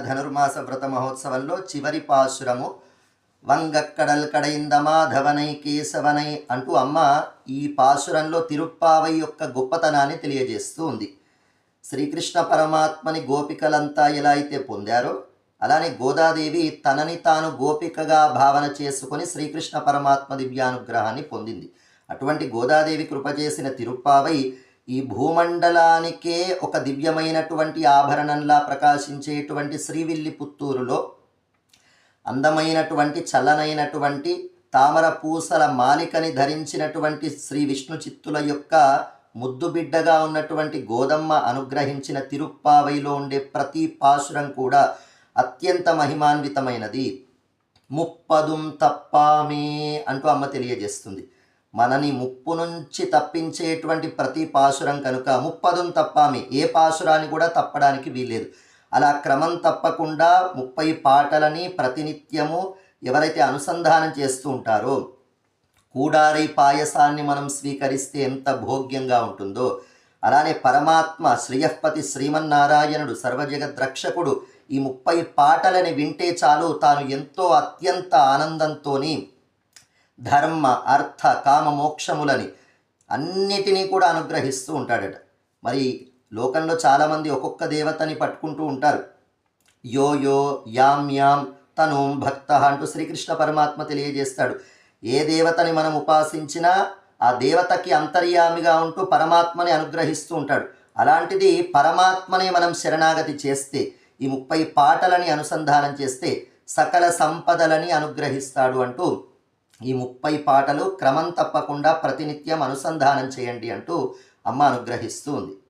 ధనుర్మాస వ్రత మహోత్సవంలో చివరి పాశురము వంగక్కడల్ కడైంద మాధవనై కేశవనై అంటూ అమ్మ ఈ పాశురంలో తిరుప్పావై యొక్క గొప్పతనాన్ని తెలియజేస్తూ ఉంది. శ్రీకృష్ణ పరమాత్మని గోపికలంతా ఎలా అయితే పొందారో అలానే గోదాదేవి తనని తాను గోపికగా భావన చేసుకొని శ్రీకృష్ణ పరమాత్మ దివ్యానుగ్రహాన్ని పొందింది. అటువంటి గోదాదేవి కృప చేసిన తిరుప్పావై ఈ భూమండలానికే ఒక దివ్యమైనటువంటి ఆభరణంలా ప్రకాశించేటువంటి శ్రీవిల్లిపుత్తూరులో అందమైనటువంటి చల్లనైనటువంటి తామర పూసల మాలికని ధరించినటువంటి శ్రీ విష్ణు చిత్తుల యొక్క ముద్దు బిడ్డగా ఉన్నటువంటి గోదమ్మ అనుగ్రహించిన తిరుప్పావైలో ఉండే ప్రతి పాశురం కూడా అత్యంత మహిమాన్వితమైనది. ముప్పదుం తప్పామే అంటూ అమ్మ తెలియజేస్తుంది. మనని ముప్పు నుంచి తప్పించేటువంటి ప్రతి పాశురం కనుక ముప్పదుం తప్పామి, ఏ పాశురాన్ని కూడా తప్పడానికి వీల్లేదు. అలా క్రమం తప్పకుండా 30 పాటలని ప్రతినిత్యము ఎవరైతే అనుసంధానం చేస్తూ ఉంటారో కూడారి పాయసాన్ని మనం స్వీకరిస్తే ఎంత భోగ్యంగా ఉంటుందో అలానే పరమాత్మ శ్రీయఃపతి శ్రీమన్నారాయణుడు సర్వజగద్రక్షకుడు ఈ 30 పాటలని వింటే చాలు తాను ఎంతో అత్యంత ఆనందంతోని ధర్మ అర్థ కామ మోక్షములని అన్నిటినీ కూడా అనుగ్రహిస్తూ ఉంటాడట. మరి లోకంలో చాలామంది ఒక్కొక్క దేవతని పట్టుకుంటూ ఉంటారు. యో యో యాం యాం తను భక్త అంటూ శ్రీకృష్ణ పరమాత్మ తెలియజేస్తాడు. ఏ దేవతని మనం ఉపాసించినా ఆ దేవతకి అంతర్యామిగా ఉంటూ పరమాత్మని అనుగ్రహిస్తూ ఉంటాడు. అలాంటిది పరమాత్మని మనం శరణాగతి చేస్తే ఈ 30 పాటలని అనుసంధానం చేస్తే సకల సంపదలని అనుగ్రహిస్తాడు అంటూ ఈ 30 పాటలు క్రమం తప్పకుండా ప్రతినిత్యం అనుసంధానం చేయండి అంటూ అమ్మ అనుగ్రహిస్తూ ఉంది.